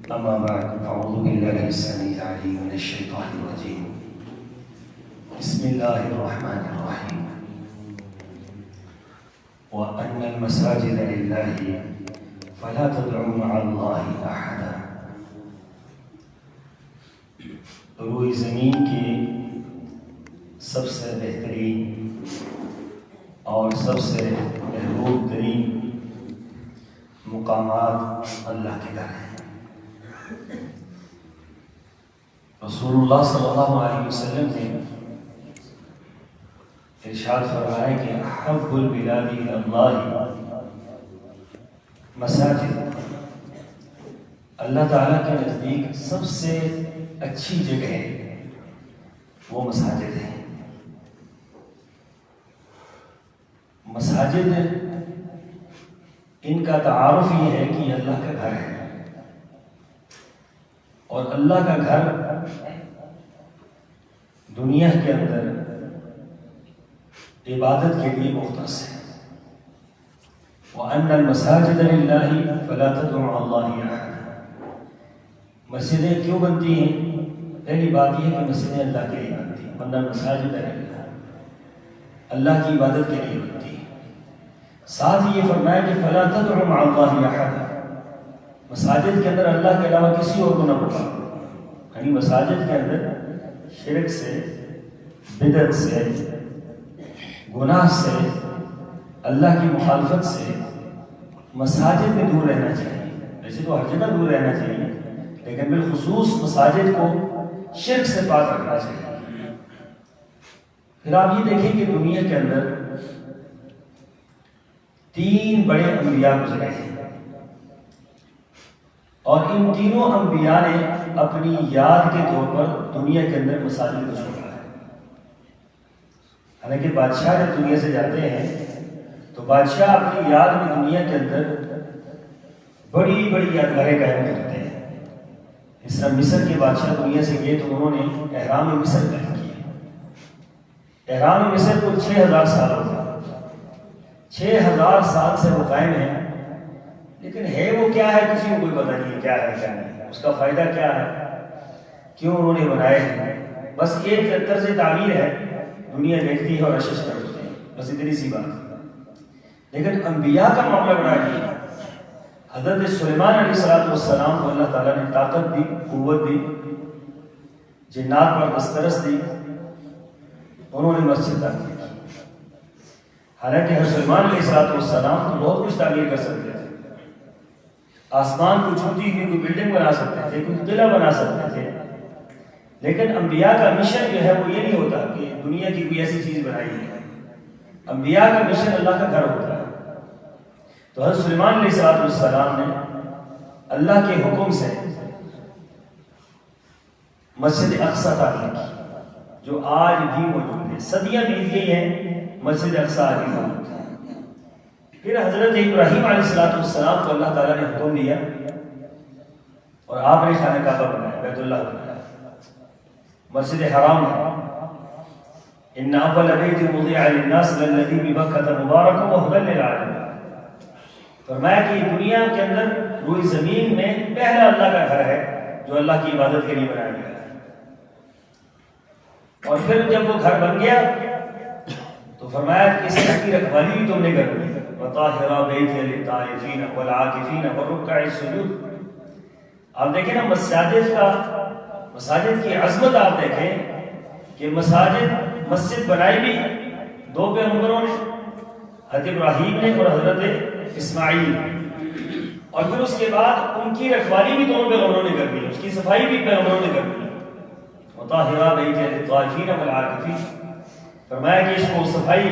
أما بعد فأعوذ بالله السميع العليم من الشيطان الرجيم بسم الله الرحمن الرحيم وأن المساجد لله فلا تدعوا مع الله أحدا. روئے زمین کی سب سے بہترین اور سب سے محبوب ترین مقامات اللہ کے گھر ہیں۔ رسول اللہ صلی اللہ علیہ وسلم نے ارشاد فرمایا کہ احب البلاد الی اللہ مساجد، اللہ تعالیٰ کے نزدیک سب سے اچھی جگہ وہ مساجد ہیں۔ مساجد ان کا تعارف یہ ہے کہ یہ اللہ کا گھر ہے، اور اللہ کا گھر دنیا کے اندر عبادت کے لیے مختص ہے۔ وَأَنَّ الْمَسَاجِدَ لِلَّهِ فَلَا تَدْعُوا مَعَ اللَّهِ أَحَدًا۔ مسجدیں کیوں بنتی ہیں؟ پہلی بات یہ ہے کہ مسجدیں اللہ کے لیے بنتی ہیں، وَأَنَّ الْمَسَاجِدَ لِلَّهِ، اللہ کی عبادت کے لیے بنتی ہیں۔ ساتھ یہ فرمایا کہ فَلَا تَدْعُوا مَعَ اللَّهِ أَحَدًا، مساجد کے اندر اللہ کے علاوہ کسی اور کو نہ پکارو۔ یعنی مساجد کے اندر شرک سے، بدعت سے، گناہ سے، اللہ کی مخالفت سے مساجد میں دور رہنا چاہیے۔ ویسے تو ہر جگہ دور رہنا چاہیے، لیکن بالخصوص مساجد کو شرک سے پاک رکھنا چاہیے۔ پھر آپ یہ دیکھیں کہ دنیا کے اندر 3 بڑے انبیاء گزرے ہیں، اور ان تینوں انبیاء نے اپنی یاد کے طور پر دنیا کے اندر مساجد کو چھوڑا ہے۔ حالانکہ بادشاہ جب دنیا سے جاتے ہیں تو بادشاہ اپنی یاد میں دنیا کے اندر بڑی بڑی یادگاریں قائم کرتے ہیں۔ اس طرح مصر کے بادشاہ دنیا سے گئے تو انہوں نے احرام مصر قائم کیا۔ احرام مصر کو 6000 سال ہو گئے، 6000 سال سے وہ قائم ہے، لیکن ہے وہ کیا ہے کسی کو کوئی پتہ نہیں کیا ہے کیا نہیں، اس کا فائدہ کیا ہے، کیوں انہوں نے بنائے ہیں۔ بس ایک طرز تعمیر ہے، دنیا دیکھتی ہے اور اشش کرتی ہے، بس اتنی سی بات۔ لیکن انبیاء کا معاملہ بڑا ہے۔ حضرت سلیمان علیہ السلام کو اللہ تعالیٰ نے طاقت دی، قوت دی، جنات پر دسترس دی، انہوں نے مسجد تعمیر کی۔ حالانکہ حضرت سلیمان علیہ السلام تو بہت کچھ تعمیر کر سکتے تھے، آسمان کو چھوتی ہوئی کوئی بلڈنگ بنا سکتے تھے، کوئی قلعہ بنا سکتے تھے، لیکن انبیاء کا مشن جو ہے وہ یہ نہیں ہوتا کہ دنیا کی کوئی ایسی چیز بنائی ہے۔ انبیاء کا مشن اللہ کا گھر ہوتا ہے۔ تو حضرت سلیمان علیہ السلام نے اللہ کے حکم سے مسجد اقصیٰ تعمیر کی، جو آج بھی موجود ہے۔ صدیاں بیت گئی ہیں، مسجد اقصیٰ آج بھی موجود ہے۔ پھر حضرت ابراہیم علیہ السلام کو اللہ تعالیٰ نے حکم دیا اور آپ نے خانہ کعبہ بنایا، بیت اللہ بنایا، مسجد حرام ہے۔ ان اول بیت وضع للناس للذی ببکۃ مبارک وہدی للعالمین، فرمایا کہ یہ دنیا کے اندر روئے زمین میں پہلا اللہ کا گھر ہے جو اللہ کی عبادت کے لیے بنایا گیا ہے۔ اور پھر جب وہ گھر بن گیا تو فرمایا کہ اس گھر کی رکھوالی بھی تم نے کرنی ہے، وطاہر بیتی للطائفین والعاکفین والرکع السجود۔ آپ دیکھیں نا مساجد کی عظمت، آپ دیکھیں کہ مسجد بنائی بھی 2 پیغمبروں نے، حضرت ابراہیم نے اور حضرت اسماعیل نے، اور پھر اس کے بعد ان کی رکھوالی بھی 2 پیغمبروں نے کرنی، اس کی صفائی بھی پیغمبروں نے کرنی۔ وطاہر بیتی للطائفین والعاکفین، فرمایا کہ اس کو صفائی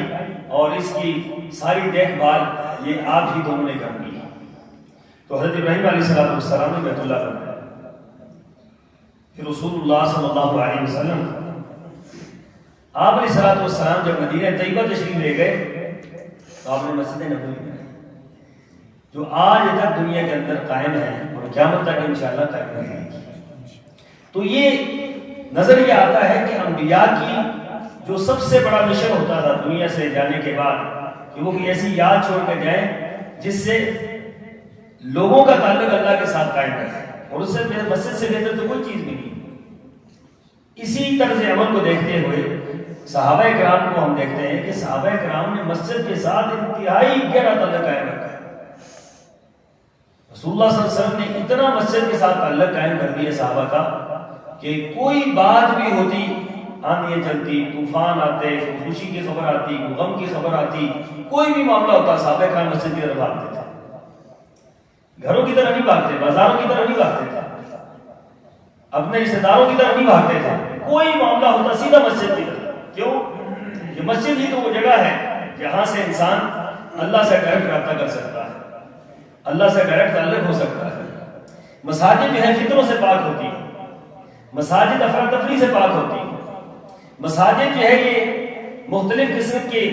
اور اس کی ساری دیکھ بھال یہ آپ ہی دونوں نے کرنی ہے۔ تو حضرت ابراہیم علیہ السلام نے بیت اللہ بنایا۔ پھر رسول اللہ صلی اللہ علیہ وسلم آپ علیہ السلام جب مدینہ طیبہ تشریف لے گئے تو آپ نے مسجد نبوی بنائی، جو آج تک دنیا کے اندر قائم ہے اور قیامت تک انشاءاللہ قائم رہے گی۔ تو یہ نظریہ آتا ہے کہ انبیاء کی جو سب سے بڑا مشن ہوتا تھا دنیا سے جانے کے بعد کہ وہ کوئی ایسی یاد چھوڑ کے جائیں جس سے لوگوں کا تعلق اللہ کے ساتھ قائم کریں، اور اس سے مسجد سے بہتر تو کوئی چیز بھی نہیں۔ اسی طرز عمل کو دیکھتے ہوئے صحابہ کرام کو ہم دیکھتے ہیں کہ صحابہ کرام نے مسجد کے ساتھ انتہائی گہرا تعلق قائم رکھا ہے۔ رسول اللہ صلی اللہ علیہ وسلم نے اتنا مسجد کے ساتھ تعلق قائم کر دیا صحابہ کا کہ کوئی بات بھی ہوتی، آندھیاں چلتی، طوفان آتے، خوشی کی خبر آتی، غم کی خبر آتی، کوئی بھی معاملہ ہوتا، صحابہ کرام مسجد کی طرف بھاگتے تھے، گھروں کی طرف نہیں بھاگتے، بازاروں کی طرف نہیں بھاگتے تھے، اپنے رشتے داروں کی طرف نہیں بھاگتے تھے، کوئی معاملہ ہوتا سیدھا مسجد کی طرف۔ کیوں؟ یہ مسجد ہی تو وہ جگہ ہے جہاں سے انسان اللہ سے ڈائریکٹ رابطہ کر سکتا ہے، اللہ سے ڈائریکٹ تعلق ہو سکتا ہے۔ مساجد جو ہے فطروں سے پاک ہوتی ہے، مساجد افراتفری سے پاک ہوتی ہے، مساجد جو ہے یہ مختلف قسم کے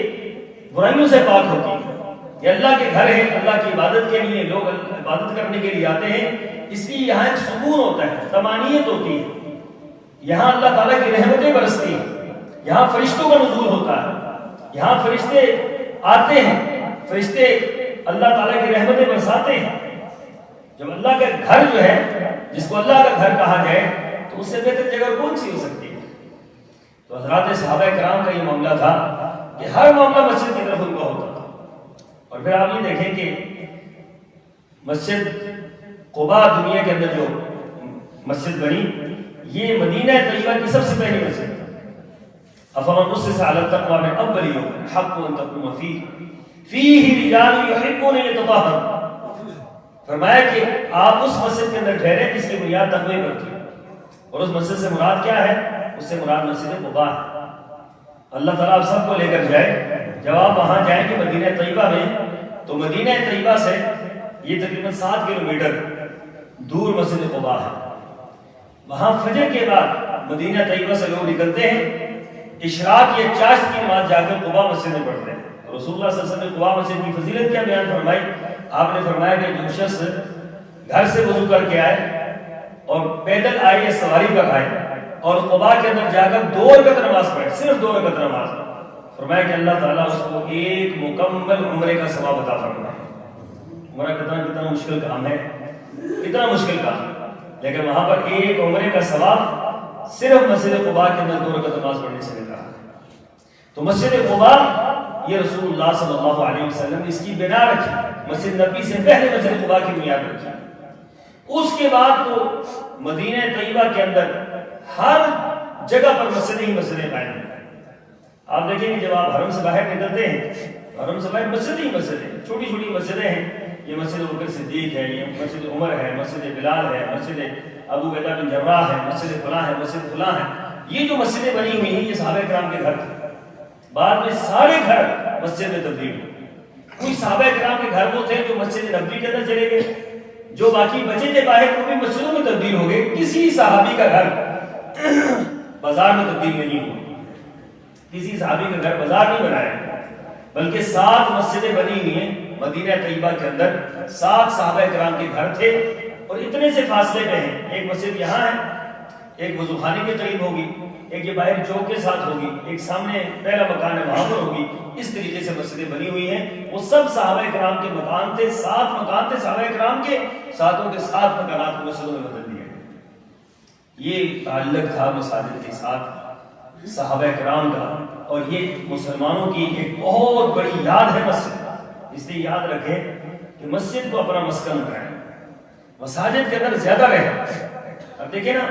برائیوں سے پاک ہوتی ہے۔ یہ اللہ کے گھر ہے، اللہ کی عبادت کے لیے لوگ عبادت کرنے کے لیے آتے ہیں، اس لیے یہاں ایک سکون ہوتا ہے، طمانینت ہوتی ہے، یہاں اللہ تعالیٰ کی رحمتیں برستی ہیں، یہاں فرشتوں کا نزول ہوتا ہے، یہاں فرشتے آتے ہیں، فرشتے اللہ تعالیٰ کی رحمتیں برساتے ہیں۔ جب اللہ کا گھر جو ہے، جس کو اللہ کا گھر کہا جائے، تو اس سے بہتر جگہ کون سی ہو سکتی ہے؟ تو حضرات صحابہ کرام کا یہ معاملہ تھا کہ ہر معاملہ مسجد کی طرف ان کا ہوتا تھا۔ اور پھر آپ یہ دیکھیں کہ مسجد قباء دنیا کے اندر جو مسجد بنی، یہ مدینہ طیبہ کی سب سے پہلی مسجد ہے۔ افمن اسس علی التقوی من اول یوم حق ان تقوم فیہ رجال یحبون ان یتطہروا، فرمایا کہ آپ اس مسجد کے اندر ٹھہرے جس کی بنیاد تقوی پر تھی، اور اس مسجد سے مراد کیا ہے؟ اس سے مراد مسجد قباء ہے۔ اللہ تعالیٰ آپ سب کو لے کر جائے، جب آپ وہاں جائیں گے مدینہ طیبہ میں، تو مدینہ طیبہ سے یہ تقریباً 7 کلومیٹر دور مسجد قباء ہے۔ وہاں فجر کے بعد مدینہ طیبہ سے لوگ نکلتے ہیں، اشراق یا چاشت کی نماز جا کر قباء مسجد میں پڑھتے ہیں۔ رسول اللہ صلی اللہ علیہ وسلم نے قباء مسجد کی فضیلت کیا بیان فرمائی؟ آپ نے فرمایا کہ جو شخص گھر سے وضو کر کے آئے اور پیدل آئے یا سواری پر آئے اور قباء کے اندر جا کر 2 رکعت نماز پڑھے، صرف 2 رکعت نماز، فرمایا کہ اللہ تعالیٰ اس کو ایک مکمل عمرے کا ثواب عطا فرمائے۔ عمرہ کتنا مشکل کام ہے، کتنا مشکل کام ہے، لیکن وہاں پر ایک عمرے کا ثواب صرف مسجد قباء کے اندر 2 رکعت نماز پڑھنے سے مل رہا ہے۔ تو مسجد قباء یہ رسول اللہ صلی اللہ علیہ وسلم نے اس کی بنا رکھی، مسجد نبی سے پہلے مسجد قباء کی بنیاد رکھی۔ اس کے بعد تو مدینہ طیبہ کے اندر ہر جگہ پر مسجد ہی مسجدیں قائم ہیں۔ آپ دیکھیں کہ جب آپ حرم سے باہر نکلتے ہیں، حرم سے باہر مسجد ہی مسجدیں، چھوٹی چھوٹی مسجدیں ہیں، یہ مسجد ابوبکر صدیق ہے، یہ مسجد عمر ہے، مسجد بلال ہے، مسجد ابو عبیدہ بن جراح ہے، مسجد فلاں ہے، مسجد فلاں ہے۔ یہ جو مسجدیں بنی ہوئی ہیں یہ صحابہ کرام کے گھر تھے، بعد میں سارے گھر مسجد میں تبدیل ہوئے۔ کچھ صحابہ کرام کے گھر وہ تھے جو مسجد نبوی کے اندر چلے گئے، جو باقی بچے تھے باہر وہ بھی مسجدوں میں تبدیل ہو گئے۔ کسی صحابی کا گھر بازار میں تبدیل نہیں ہوا، کسی صحابی کا گھر بازار نہیں بنایا، بلکہ 7 مسجدیں بنی ہوئی ہیں مدینہ طیبہ کے اندر، 7 صحابہ کرام کے گھر تھے، اور اتنے سے فاصلے پہ ہیں، ایک مسجد یہاں ہے، ایک وضو خانے کے قریب ہوگی، ایک یہ باہر چوک کے ساتھ ہوگی، ایک سامنے پہلا مکان ہے وہاں پر ہوگی۔ اس طریقے سے مسجدیں بنی ہوئی ہیں، وہ سب صحابہ کرام کے مکان تھے، 7 مکان تھے صحابہ کرام کے، 7 کے 7 مکانات کو مسجدوں میں بدل دیا۔ یہ تعلق تھا مساجد کے ساتھ صحابہ کرام کا، اور یہ مسلمانوں کی ایک بہت بڑی یاد ہے مسجد۔ اس لیے یاد رکھیں کہ مسجد کو اپنا مسکن بنائیں، مساجد کے اندر زیادہ رہیں۔ اب دیکھیں نا،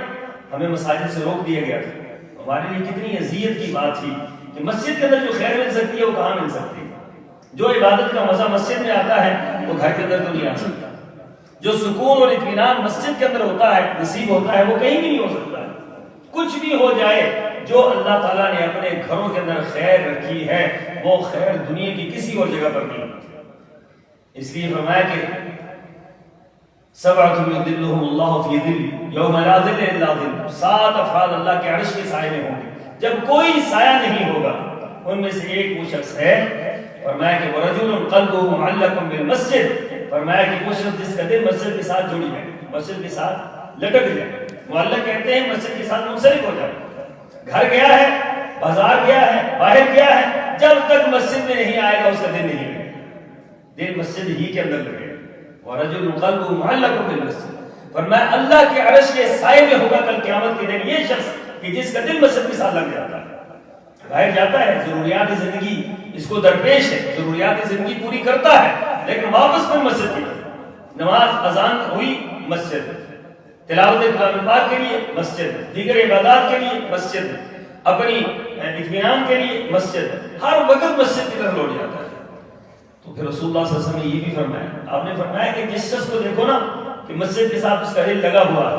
ہمیں مساجد سے روک دیا گیا تھا، ہمارے لیے کتنی اذیت کی بات تھی کہ مسجد کے اندر جو خیر مل سکتی ہے وہ کہاں مل سکتی ہے؟ جو عبادت کا مزہ مسجد میں آتا ہے وہ گھر کے اندر تو نہیں آ سکتا، جو سکون اور اطمینان مسجد کے اندر ہوتا ہے، نصیب ہوتا ہے، وہ کہیں بھی نہیں ہو سکتا ہے۔ کچھ بھی ہو جائے، جو اللہ تعالیٰ نے اپنے گھروں کے اندر خیر رکھی ہے وہ خیر دنیا کی کسی اور جگہ پر نہیں۔ اس لیے فرمایا کہ سبعۃ یظلھم اللہ فی ظلہ یوم لا ظل الا ظلہ، 7 افراد اللہ کے عرش کے سائے میں ہوں گے جب کوئی سایہ نہیں ہوگا۔ ان میں سے ایک وہ شخص ہے، فرمایا کہ ورجل قلبہ معلق بالمسجد، فرمایا کہ وہ شخص جس کا دل مسجد کے ساتھ جڑی ہے، مسجد کے ساتھ لٹک جائے۔ معلق کہتے ہیں مسجد کے ساتھ منسلک ہو جائے، گھر گیا ہے، بازار گیا ہے، باہر گیا ہے، جب تک مسجد میں نہیں آئے گا اس کا دل نہیں لگے، دل مسجد ہی کے اندر لگے۔ ورجل قلبه معلق بالمسجد، فرمایا اللہ کے عرش کے سائے میں ہوگا کل قیامت کے دن یہ شخص کہ جس کا دل مسجد کے ساتھ لگ جاتا ہے، باہر جاتا ہے، ضروریات زندگی اس کو درپیش ہے، ضروریات زندگی پوری کرتا ہے، لیکن واپس میں مسجد کی نماز اذان ہوئی مسجد، تلاوت کلام پاک کے لیے مسجد، دیگر عبادات کے لیے مسجد، اپنی اطمینان کے لیے مسجد، ہر وقت مسجد کی طرف لوٹ جاتا ہے۔ تو پھر رسول اللہ صلی اللہ علیہ وسلم نے یہ بھی فرمایا، آپ نے فرمایا کہ جس شخص کو دیکھو نا کہ مسجد کے ساتھ اس کا دل لگا ہوا ہے،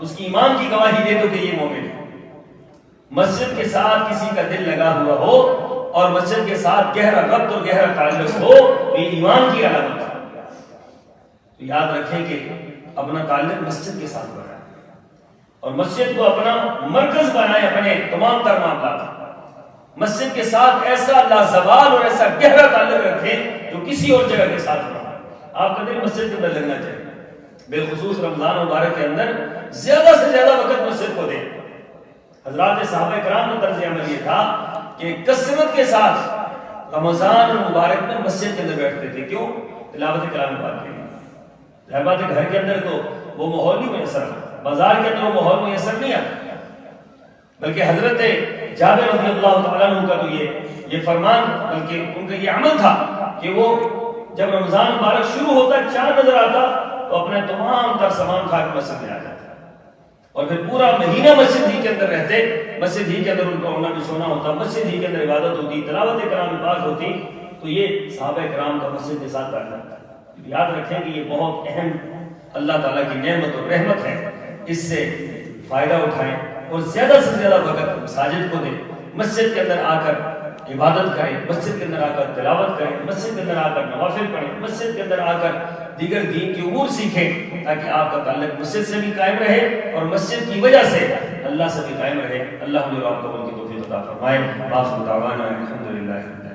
اس کی ایمان کی گواہی دے دو کہ یہ مومن ہے۔ مسجد کے ساتھ کسی کا دل لگا ہوا ہو اور مسجد کے ساتھ گہرا ربط اور گہرا تعلق ہو تو یہ ایمان کی علامت ہے۔ تو یاد رکھیں کہ اپنا تعلق مسجد کے ساتھ بنائیں اور مسجد کو اپنا مرکز بنائیں اپنے تمام تر معاملات۔ مسجد کے ساتھ ایسا لازوال اور ایسا گہرا تعلق رکھیں جو کسی اور جگہ کے ساتھ نہ ہو۔ آپ کا دل مسجد کے اندر لگنا چاہیے، بالخصوص رمضان مبارک کے اندر زیادہ سے زیادہ وقت مسجد کو دیں۔ حضرات صحابہ کرام کا طرز عمل یہ تھا کہ کثرت کے ساتھ رمضان مبارک میں مسجد کے اندر بیٹھتے تھے۔ کیوں؟ تلاوت کلام پاک کے لیے۔ ظاہر بات ہے گھر کے اندر تو وہ ماحول نہیں میسر آتا، بازار کے اندر وہ ماحول میسر نہیں آتا، بلکہ حضرت جابر رضی اللہ تعالیٰ عنہ کا تو یہ فرمان، بلکہ ان کا یہ عمل تھا کہ وہ جب رمضان مبارک شروع ہوتا چاند نظر آتا تو اپنے تمام تر سامان کھا کے مسجد میں آ جاتا اور پھر پورا مہینہ مسجد ہی کے اندر رہتے، مسجد ہی کے اندر ان کا ہونا بچھونا ہوتا، مسجد ہی کے اندر عبادت ہوتی، تلاوت کلام پاک ہوتی۔ تو یہ صحابہ کرام کا مسجد کے ساتھ بیٹھنا تھا۔ یاد رکھیں کہ یہ بہت اہم اللہ تعالیٰ کی نعمت اور رحمت ہے، اس سے فائدہ اٹھائیں اور زیادہ سے زیادہ وقت مساجد کو دیں، مسجد کے اندر آ کر عبادت کریں، مسجد کے اندر آ کر تلاوت کریں، مسجد کے اندر آ کر نوافل پڑھیں، مسجد کے اندر آ کر دیگر دین کی امور سیکھیں، تاکہ آپ کا تعلق مسجد سے بھی قائم رہے اور مسجد کی وجہ سے اللہ سے بھی قائم رہے۔ اللہ مجھے اور آپ کو ان کی توفیق عطا فرمائے۔ آخر دعوانا الحمدللہ۔